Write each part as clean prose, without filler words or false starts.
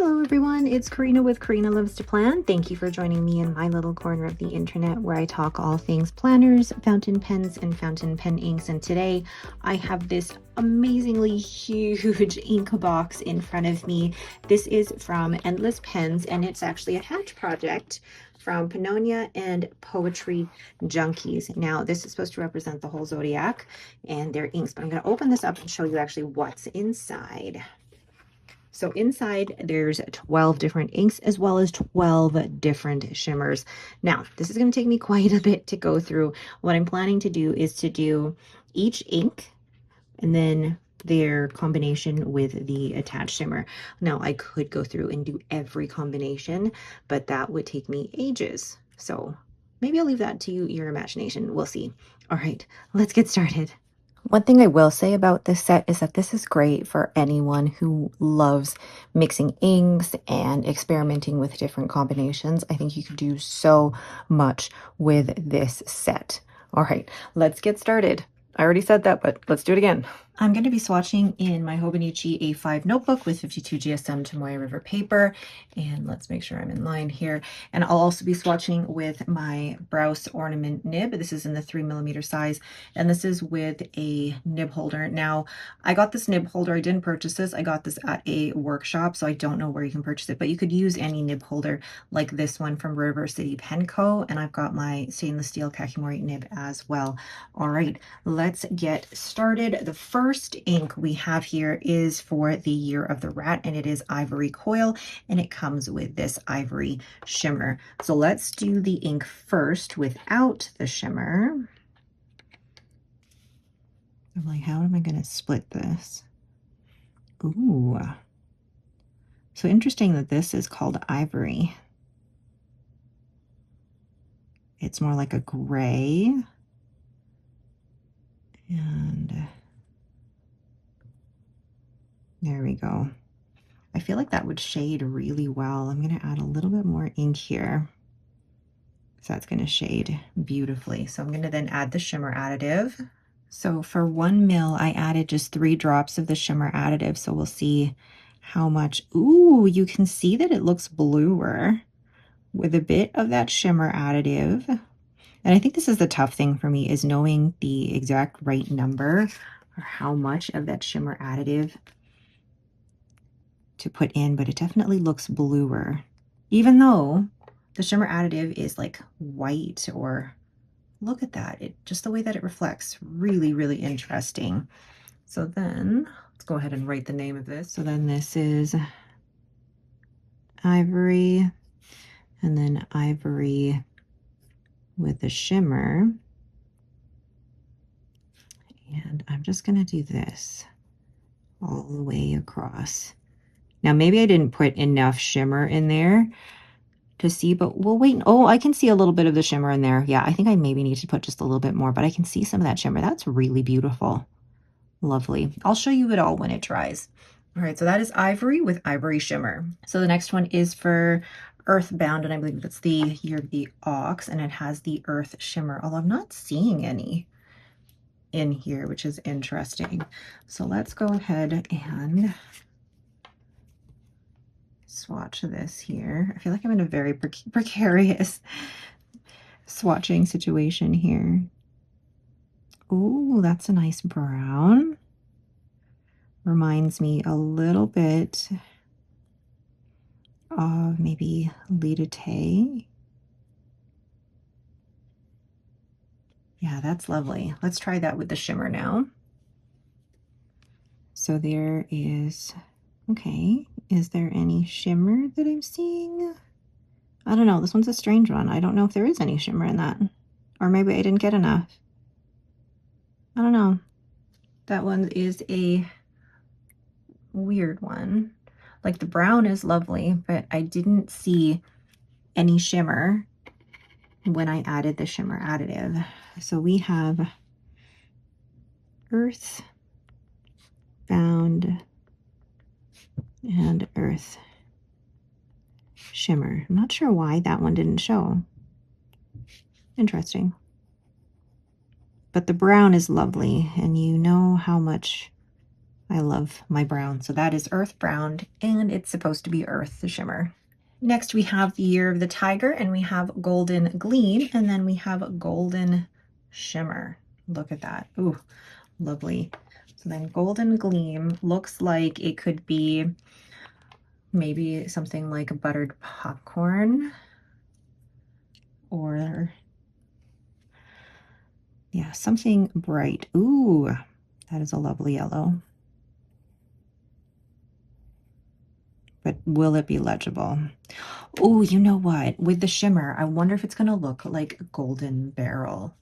Hello everyone, it's Karina with Karina Loves to Plan. Thank you for joining me in my little corner of the internet where I talk all things planners, fountain pens, and fountain pen inks. And today I have this amazingly huge ink box in front of me. This is from Endless Pens, and it's actually a hatch project from Pennonia and Poetry Junkies. Now, this is supposed to represent the whole zodiac and their inks, but I'm going to open this up and show you actually what's inside. So inside there's 12 different inks as well as 12 different shimmers. Now, this is going to take me quite a bit to go through. What I'm planning to do is to do each ink and then their combination with the attached shimmer. Now, I could go through and do every combination, but that would take me ages. So maybe I'll leave that to your imagination. We'll see. All right, let's get started. One thing I will say about this set is that this is great for anyone who loves mixing inks and experimenting with different combinations. I think you could do so much with this set. All right, let's get started. I already said that, but let's do it again. I'm going to be swatching in my Hobonichi A5 notebook with 52 GSM Tomoe River paper. And let's make sure I'm in line here. And I'll also be swatching with my Browse ornament nib. This is in the 3mm size. And this is with a nib holder. Now, I got this nib holder. I didn't purchase this. I got this at a workshop, so I don't know where you can purchase it. But you could use any nib holder like this one from River City Pen Co. And I've got my stainless steel Kakimori nib as well. All right, let's get started. The first ink we have here is for the Year of the Rat, and it is Ivory Coil, and it comes with this ivory shimmer. So let's do the ink first without the shimmer. I'm like, how am I going to split this? Ooh. So interesting that this is called ivory. It's more like a gray. And there we go. I feel like that would shade really well. I'm going to add a little bit more ink here. So that's going to shade beautifully. So I'm going to then add the shimmer additive. So for 1 ml, I added just 3 drops of the shimmer additive. So we'll see how much. Ooh, you can see that it looks bluer with a bit of that shimmer additive. And I think this is the tough thing for me, is knowing the exact right number or how much of that shimmer additive to put in, but it definitely looks bluer, even though the shimmer additive is like white. Or look at that, it just the way that it reflects, really interesting. So then let's go ahead and write the name of this. So then this is ivory, and then ivory with the shimmer. And I'm just going to do this all the way across. Now, maybe I didn't put enough shimmer in there to see, but we'll wait. Oh, I can see a little bit of the shimmer in there. Yeah, I think I maybe need to put just a little bit more, but I can see some of that shimmer. That's really beautiful. Lovely. I'll show you it all when it dries. All right, so that is ivory with ivory shimmer. So the next one is for Earthbound, and I believe that's the Year of the Ox, and it has the Earth shimmer, although I'm not seeing any in here, which is interesting. So let's go ahead and swatch this here. I feel like I'm in a very precarious swatching situation here. Ooh, that's a nice brown. Reminds me a little bit of maybe Lidate. Yeah, that's lovely. Let's try that with the shimmer now. So there is, okay, is there any shimmer that I'm seeing? I don't know, this one's a strange one. I don't know if there is any shimmer in that, or maybe I didn't get enough. I don't know. That one is a weird one. Like the brown is lovely, but I didn't see any shimmer when I added the shimmer additive. So we have Earth Bound and Earth shimmer. I'm not sure why that one didn't show. Interesting. But the brown is lovely, and you know how much I love my brown. So that is Earth Brown, and it's supposed to be Earth, the shimmer. Next, we have the Year of the Tiger, and we have Golden Gleam, and then we have Golden Shimmer. Look at that. Ooh, lovely. So then Golden Gleam looks like it could be maybe something like a buttered popcorn, or yeah, something bright. Ooh, that is a lovely yellow. But will it be legible? Oh, you know what? With the shimmer, I wonder if it's going to look like a golden barrel.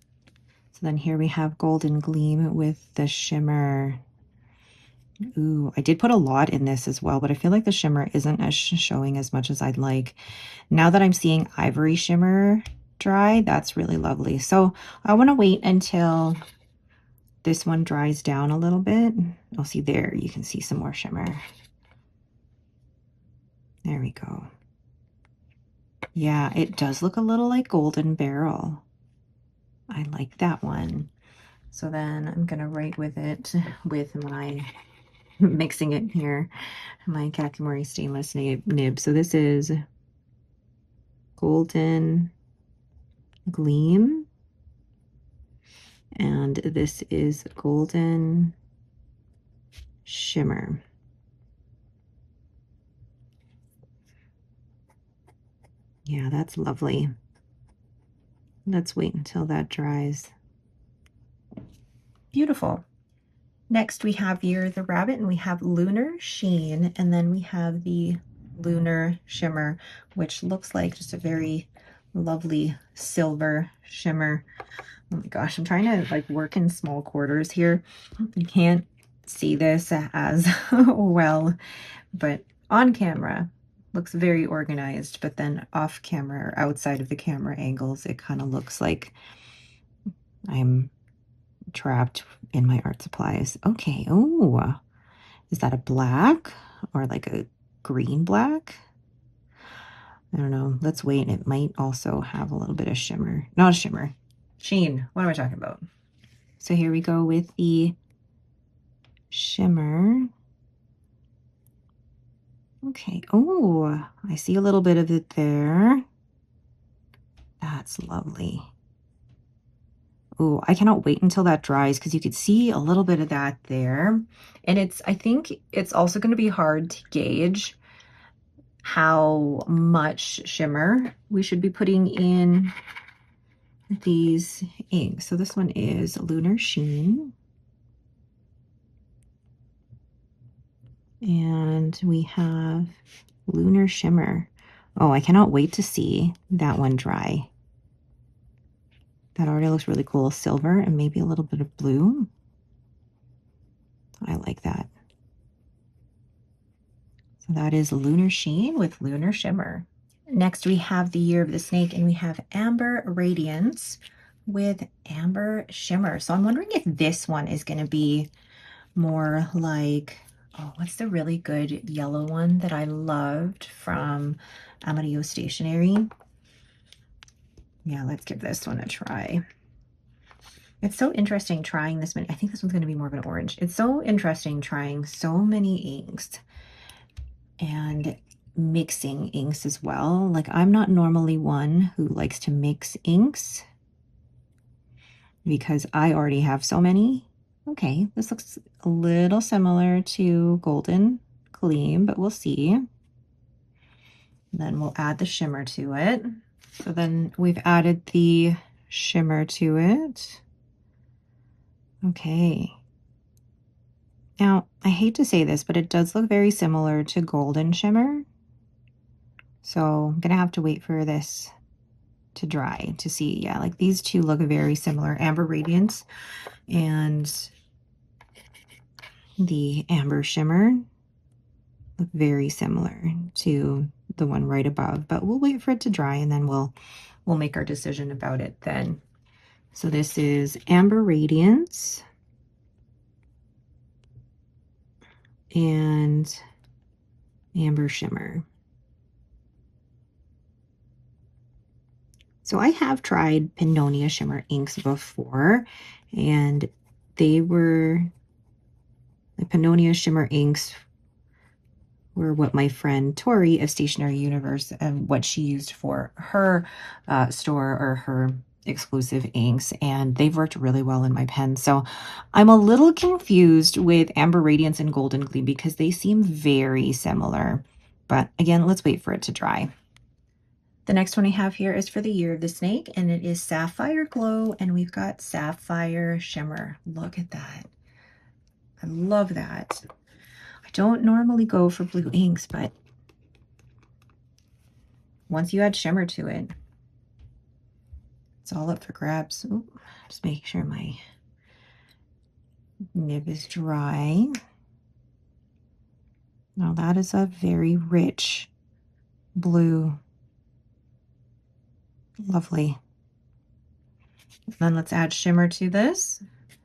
So then here we have Golden Gleam with the shimmer. Ooh, I did put a lot in this as well, but I feel like the shimmer isn't as showing as much as I'd like. Now that I'm seeing Ivory Shimmer dry, that's really lovely. So I want to wait until this one dries down a little bit. Oh, see there, you can see some more shimmer. There we go. Yeah, it does look a little like Golden Barrel. I like that one. So then I'm gonna write with it with my mixing it here, my Kakimori stainless nib. So this is Golden Gleam, and this is Golden Shimmer. Yeah, that's lovely. Let's wait until that dries. Beautiful. Next we have here the rabbit, and we have Lunar Sheen, and then we have the Lunar Shimmer, which looks like just a very lovely silver shimmer. Oh my gosh, I'm trying to like work in small quarters here. You can't see this as well, but on camera looks very organized, but then off camera or outside of the camera angles, it kind of looks like I'm trapped in my art supplies. Okay. Oh, is that a black or like a green black? I don't know. Let's wait. It might also have a little bit of shimmer. Not a shimmer. Sheen. What am I talking about? So here we go with the shimmer. Okay. Oh, I see a little bit of it there. That's lovely. Oh, I cannot wait until that dries, because you could see a little bit of that there. And I think it's also going to be hard to gauge how much shimmer we should be putting in these inks. So this one is Lunar Sheen. And we have Lunar Shimmer. Oh, I cannot wait to see that one dry. That already looks really cool. Silver and maybe a little bit of blue. I like that. So that is Lunar Sheen with Lunar Shimmer. Next we have the Year of the Snake, and we have Amber Radiance with Amber Shimmer. So I'm wondering if this one is going to be more like, oh, what's the really good yellow one that I loved from Amarillo Stationery? Yeah, let's give this one a try. It's so interesting trying this many. I think this one's going to be more of an orange. It's so interesting trying so many inks and mixing inks as well. Like, I'm not normally one who likes to mix inks because I already have so many. Okay, this looks a little similar to Golden Gleam, but we'll see. Then we'll add the shimmer to it. So then we've added the shimmer to it. Okay. Now, I hate to say this, but it does look very similar to Golden Shimmer. So I'm gonna have to wait for this to dry to see. Yeah, like these two look very similar. Amber Radiance and the Amber Shimmer look very similar to the one right above, but we'll wait for it to dry and then we'll make our decision about it then. So this is Amber Radiance and Amber Shimmer. So I have tried Pennonia Shimmer inks before, and they were The Pennonia Shimmer inks were what my friend Tori of Stationery Universe, what she used for her store or her exclusive inks, and they've worked really well in my pen. So I'm a little confused with Amber Radiance and Golden Gleam because they seem very similar. But again, let's wait for it to dry. The next one I have here is for the Year of the Snake, and it is Sapphire Glow, and we've got Sapphire Shimmer. Look at that. I love that. I don't normally go for blue inks, but once you add shimmer to it, it's all up for grabs. Ooh, just make sure my nib is dry. Now that is a very rich blue. Lovely. Then let's add shimmer to this.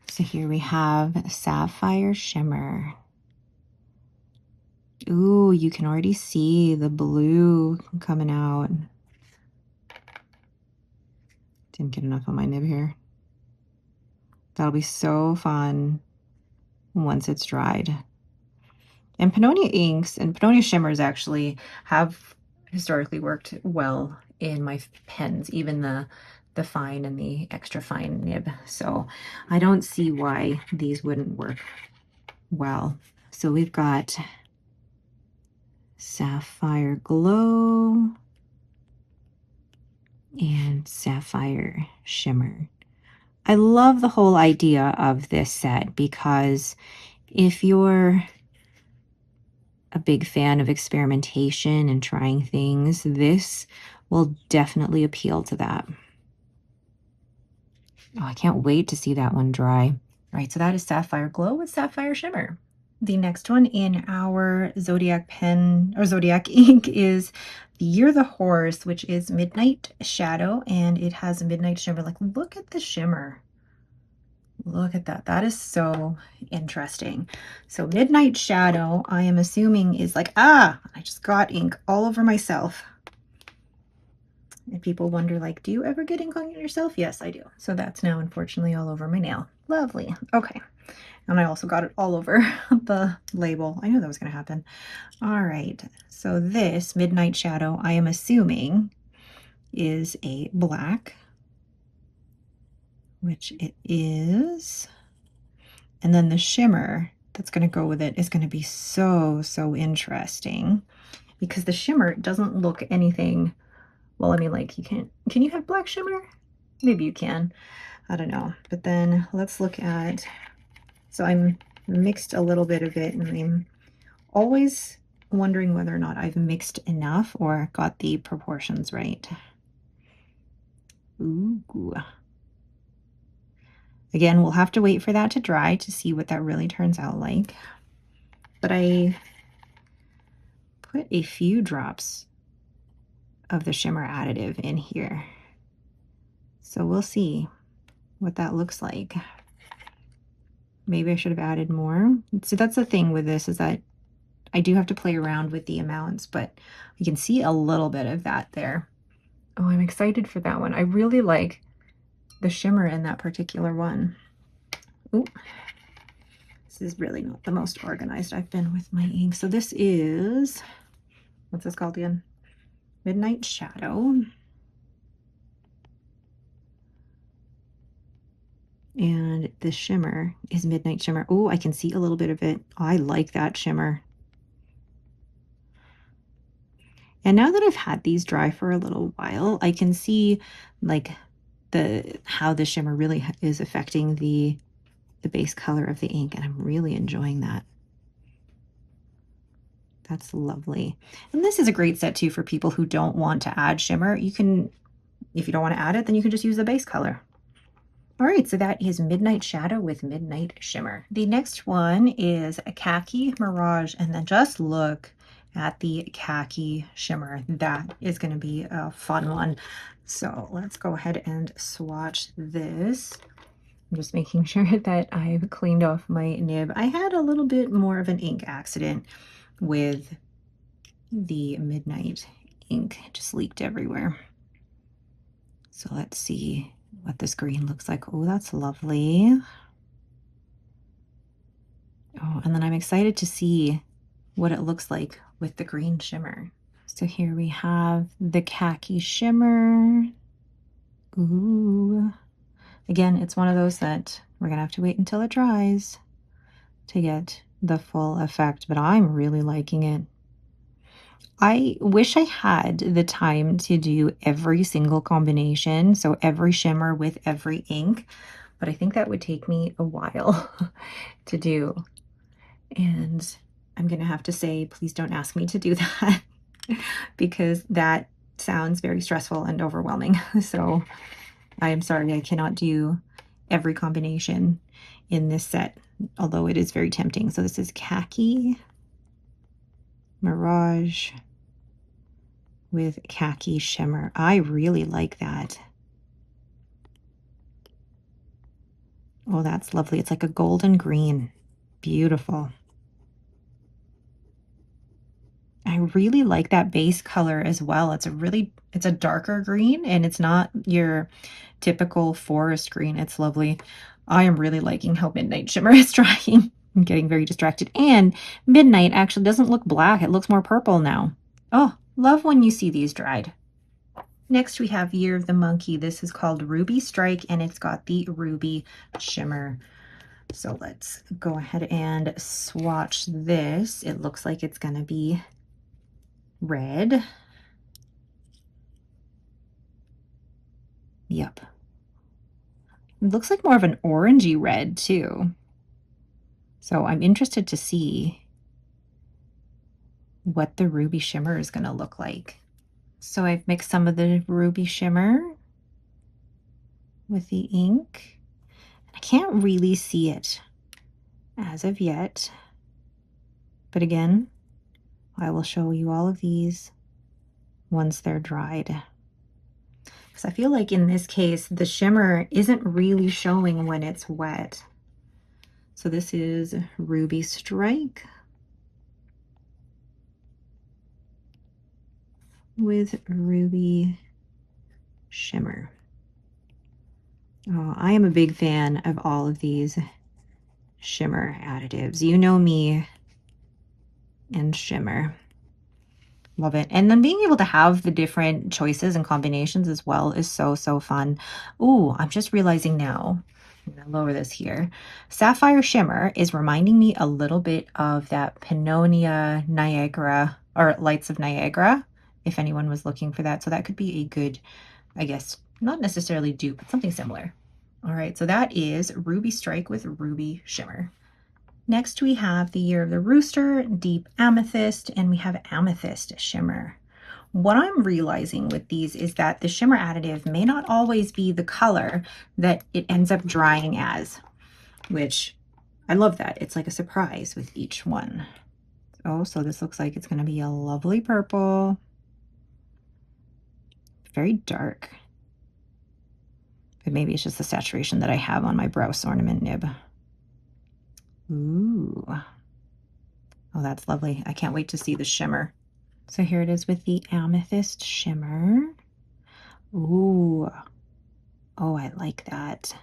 So here we have Sapphire Shimmer. Ooh, you can already see the blue coming out. Didn't get enough on my nib here. That'll be so fun once it's dried. And Pennonia inks and Pennonia shimmers actually have historically worked well in my pens, even the fine and the extra fine nib. So I don't see why these wouldn't work well. So we've got Sapphire Glow and Sapphire Shimmer. I love the whole idea of this set because if you're a big fan of experimentation and trying things, this will definitely appeal to that. Oh, I can't wait to see that one dry. All right, so that is Sapphire Glow with Sapphire Shimmer. The next one in our Zodiac pen or Zodiac ink is the Year of the Horse, which is Midnight Shadow, and it has a midnight shimmer. Like, look at the shimmer. Look at that. That is so interesting. So Midnight Shadow, I am assuming is like, I just got ink all over myself. And people wonder, like, do you ever get ink on yourself? Yes, I do. So that's now unfortunately all over my nail. Lovely. Okay. And I also got it all over the label. I knew that was going to happen. All right. So this Midnight Shadow, I am assuming, is a black, which it is. And then the shimmer that's going to go with it is going to be so interesting because the shimmer doesn't look anything. Well, I mean, like, you can you have black shimmer? Maybe you can. I don't know. But then let's look at, so I'm mixed a little bit of it, and I'm always wondering whether or not I've mixed enough or got the proportions right. Ooh. Again, we'll have to wait for that to dry to see what that really turns out like. But I put a few drops of the shimmer additive in here. So we'll see what that looks like. Maybe I should have added more. So that's the thing with this, is that I do have to play around with the amounts, but you can see a little bit of that there. Oh, I'm excited for that one. I really like the shimmer in that particular one. Ooh, this is really not the most organized I've been with my ink. So this is, what's this called again? Midnight Shadow. And the shimmer is Midnight Shimmer. Oh, I can see a little bit of it. I like that shimmer. And now that I've had these dry for a little while, I can see like how the shimmer really is affecting the base color of the ink, and I'm really enjoying that. That's lovely. And this is a great set too for people who don't want to add shimmer. You can, if you don't want to add it, then you can just use the base color. All right, so that is Midnight Shadow with Midnight Shimmer. The next one is a Khaki Mirage, and then just look at the khaki shimmer. That is going to be a fun one. So let's go ahead and swatch this. I'm just making sure that I've cleaned off my nib. I had a little bit more of an ink accident with the Midnight ink. It just leaked everywhere. So let's see what this green looks like. Oh, that's lovely. Oh, and then I'm excited to see what it looks like with the green shimmer. So here we have the khaki shimmer. Ooh. Again, it's one of those that we're gonna have to wait until it dries to get the full effect, but I'm really liking it. I wish I had the time to do every single combination, so every shimmer with every ink, but I think that would take me a while to do. And I'm gonna have to say, please don't ask me to do that because that sounds very stressful and overwhelming. So I am sorry, I cannot do every combination in this set, although it is very tempting. So this is khaki, mirage with khaki shimmer. I really like that. Oh, that's lovely. It's like a golden green. Beautiful. I really like that base color as well. It's a darker green and it's not your typical forest green. It's lovely. I am really liking how Midnight Shimmer is drying. I'm getting very distracted. And Midnight actually doesn't look black. It looks more purple now. Oh, love when you see these dried. Next we have Year of the Monkey. This is called Ruby Strike and it's got the Ruby Shimmer. So let's go ahead and swatch this. It looks like it's gonna be red. Yep. It looks like more of an orangey red too. So I'm interested to see what the ruby shimmer is going to look like. So I've mixed some of the ruby shimmer with the ink. I can't really see it as of yet, but again, I will show you all of these once they're dried. Because I feel like in this case, the shimmer isn't really showing when it's wet. So this is Ruby Strike with Ruby Shimmer. Oh, I am a big fan of all of these shimmer additives. You know me and shimmer. Love it. And then being able to have the different choices and combinations as well is so, so fun. Ooh, I'm just realizing now, I'm gonna lower this here. Sapphire Shimmer is reminding me a little bit of that Pennonia Niagara, or Lights of Niagara, if anyone was looking for that. So that could be a good, I guess, not necessarily dupe, but something similar. All right, so that is Ruby Strike with Ruby Shimmer. Next we have the Year of the Rooster, Deep Amethyst, and we have Amethyst Shimmer. What I'm realizing with these is that the shimmer additive may not always be the color that it ends up drying as, which I love that. It's like a surprise with each one. Oh, so this looks like it's going to be a lovely purple. Very dark. But maybe it's just the saturation that I have on my Browse ornament nib. Ooh. Oh, that's lovely. I can't wait to see the shimmer. So here it is with the Amethyst Shimmer. Ooh. Oh, I like that.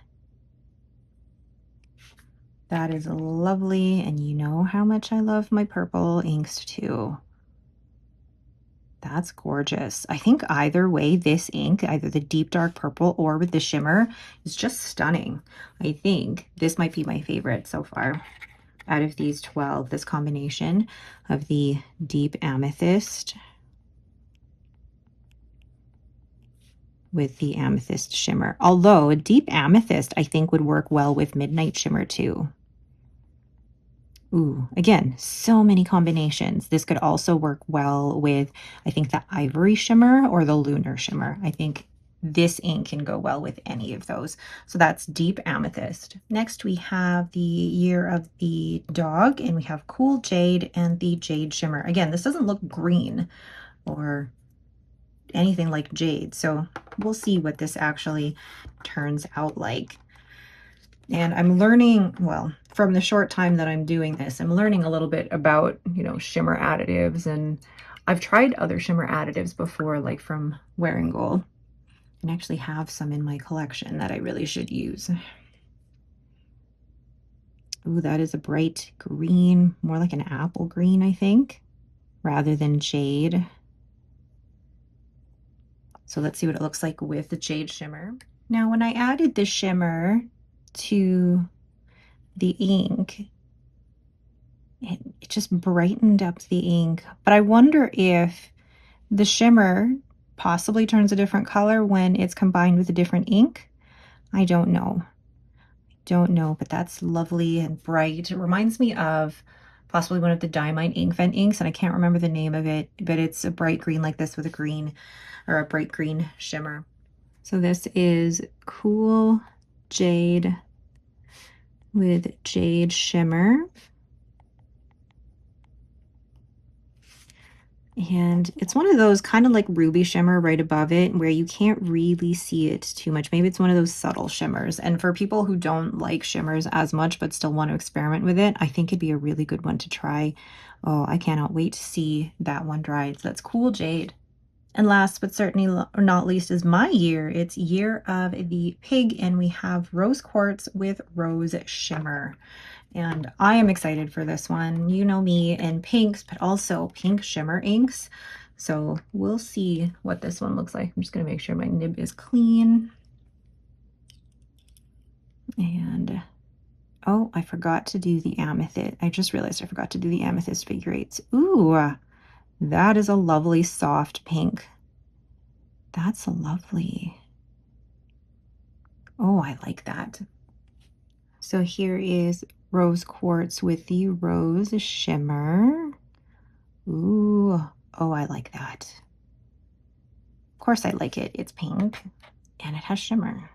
That is lovely, and you know how much I love my purple inks too. That's gorgeous. I think either way, this ink, either the deep dark purple or with the shimmer, is just stunning. I think this might be my favorite so far out of these 12, this combination of the deep amethyst with the amethyst shimmer. Although a deep amethyst, I think, would work well with midnight shimmer too. Ooh, again, so many combinations. This could also work well with, I think, the ivory shimmer or the lunar shimmer. I think this ink can go well with any of those. So that's deep amethyst. Next, we have the Year of the Dog, and we have Cool Jade and the Jade Shimmer. Again, this doesn't look green or anything like jade, so we'll see what this actually turns out like. And I'm learning, well, from the short time that I'm doing this, I'm learning a little bit about, you know, shimmer additives, and I've tried other shimmer additives before, like from Wearing Gold, and actually have some in my collection that I really should use. Ooh, that is a bright green, more like an apple green, I think, rather than jade. So let's see what it looks like with the jade shimmer. Now, when I added the shimmer to the ink, it just brightened up the ink. But I wonder if the shimmer possibly turns a different color when it's combined with a different ink. I don't know. But that's lovely and bright. It reminds me of possibly one of the Diamine Ink Vent inks, and I can't remember the name of it, but it's a bright green like this with a green or a bright green shimmer. So this is Cool Jade with Jade Shimmer. And it's one of those kind of like ruby shimmer right above it where you can't really see it too much. Maybe it's one of those subtle shimmers. And for people who don't like shimmers as much but still want to experiment with it, I think it'd be a really good one to try. Oh, I cannot wait to see that one dry. So that's Cool Jade. And last but certainly not least is my year. It's Year of the Pig, and we have Rose Quartz with Rose Shimmer. And I am excited for this one. You know me and pinks, but also pink shimmer inks. So we'll see what this one looks like. I'm just going to make sure my nib is clean. And oh, I forgot to do the amethyst. I just realized I forgot to do the amethyst figure eights. Ooh, that is a lovely soft pink. That's lovely. Oh, I like that. So here is Rose Quartz with the Rose Shimmer. Ooh, oh, I like that. Of course I like it. It's pink and it has shimmer.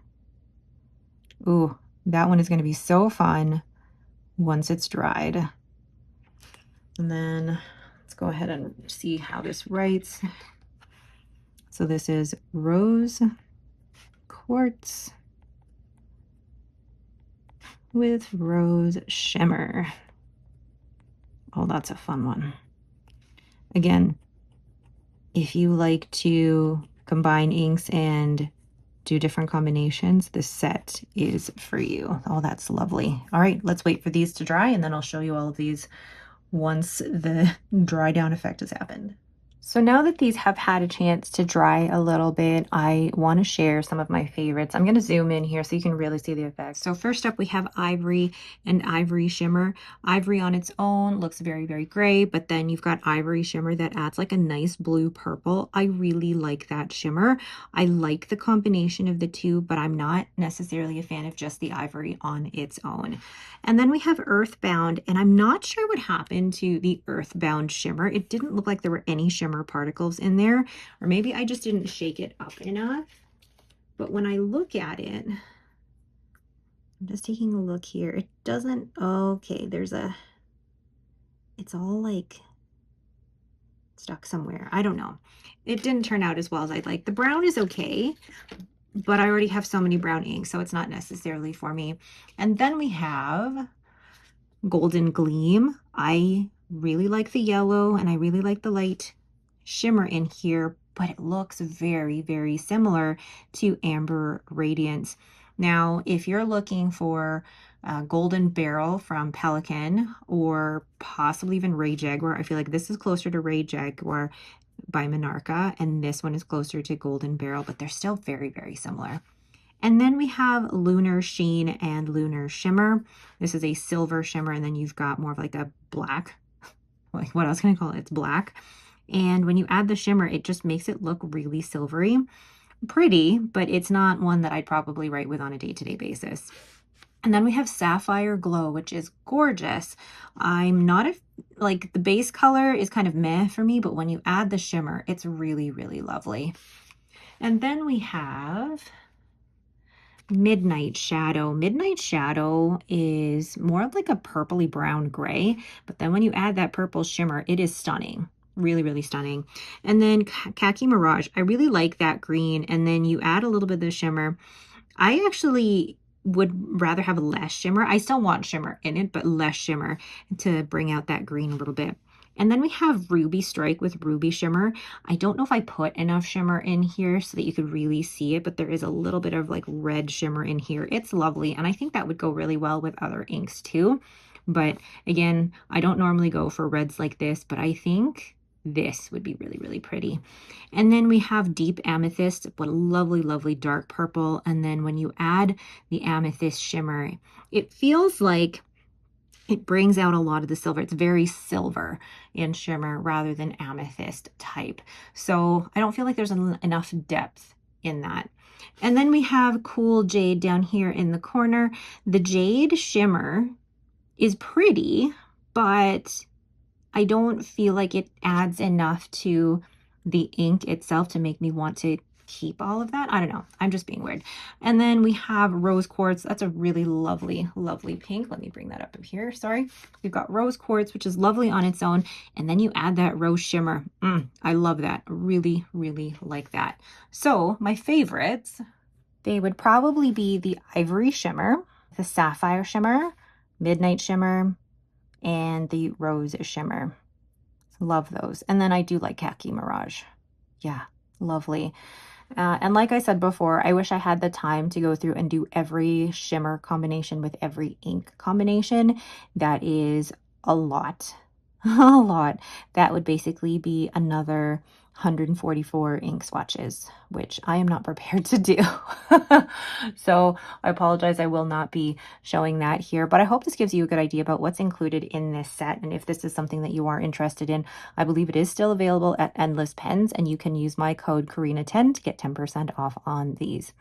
Ooh, that one is going to be so fun once it's dried. And then let's go ahead and see how this writes. So this is Rose Quartz with Rose Shimmer. Oh, that's a fun one. Again, if you like to combine inks and do different combinations, this set is for you. Oh, that's lovely. All right, let's wait for these to dry, and then I'll show you all of these once the dry down effect has happened. So now that these have had a chance to dry a little bit, I want to share some of my favorites. I'm going to zoom in here so you can really see the effect. So first up, we have Ivory and Ivory Shimmer. Ivory on its own looks very, very gray, but then you've got Ivory Shimmer that adds like a nice blue purple. I really like that shimmer. I like the combination of the two, but I'm not necessarily a fan of just the Ivory on its own. And then we have Earthbound, and I'm not sure what happened to the Earthbound shimmer. It didn't look like there were any shimmer particles in there, or maybe I just didn't shake it up enough. But when I look at it, I'm just taking a look here. It doesn't, okay, it's all like stuck somewhere. I don't know. It didn't turn out as well as I'd like. The brown is okay, but I already have so many brown inks, so it's not necessarily for me. And then we have Golden Gleam. I really like the yellow and I really like the light shimmer in here, but it looks very, very similar to Amber Radiance. Now, if you're looking for Golden Barrel from Pelican or possibly even Ray Jaguar, I feel like this is closer to Ray Jaguar by Monarca, and this one is closer to Golden Barrel, but they're still very, very similar. And then we have Lunar Sheen and Lunar Shimmer. This is a silver shimmer, and then you've got more of like a black, like what else can I call it? It's black. And when you add the shimmer, it just makes it look really silvery. Pretty, but it's not one that I'd probably write with on a day-to-day basis. And then we have Sapphire Glow, which is gorgeous. I'm not like the base color is kind of meh for me, but when you add the shimmer, it's really, really lovely. And then we have Midnight Shadow. Midnight Shadow is more of like a purpley brown gray, but then when you add that purple shimmer, it is stunning. Really, really stunning. And then Khaki Mirage, I really like that green. And then you add a little bit of the shimmer. I actually would rather have less shimmer. I still want shimmer in it, but less shimmer to bring out that green a little bit. And then we have Ruby Strike with Ruby Shimmer. I don't know if I put enough shimmer in here so that you could really see it, but there is a little bit of like red shimmer in here. It's lovely, and I think that would go really well with other inks too. But again, I don't normally go for reds like this, but I think this would be really, really pretty. And then we have Deep Amethyst, what a lovely, lovely dark purple. And then when you add the amethyst shimmer, it feels like it brings out a lot of the silver. It's very silver in shimmer rather than amethyst type. So I don't feel like there's enough depth in that. And then we have Cool Jade down here in the corner. The jade shimmer is pretty, but I don't feel like it adds enough to the ink itself to make me want to keep all of that. I don't know. I'm just being weird. And then we have Rose Quartz. That's a really lovely, lovely pink. Let me bring that up here. Sorry. We've got Rose Quartz, which is lovely on its own. And then you add that Rose Shimmer. I love that. Really, really like that. So my favorites, they would probably be the Ivory Shimmer, the Sapphire Shimmer, Midnight Shimmer, and the Rose Shimmer. Love those. And then I do like Khaki Mirage. Yeah, lovely. And like I said before, I wish I had the time to go through and do every shimmer combination with every ink combination. That is a lot. A lot. That would basically be another 144 ink swatches, which I am not prepared to do. So I apologize. I will not be showing that here, but I hope this gives you a good idea about what's included in this set. And if this is something that you are interested in, I believe it is still available at Endless Pens, and you can use my code Karina10 to get 10% off on these.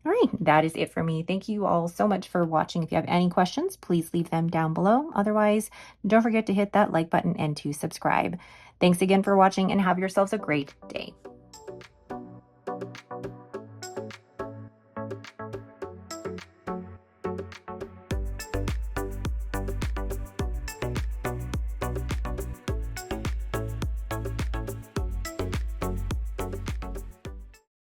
All right, that is it for me. Thank you all so much for watching. If you have any questions, please leave them down below. Otherwise, don't forget to hit that like button and to subscribe. Thanks again for watching, and have yourselves a great day.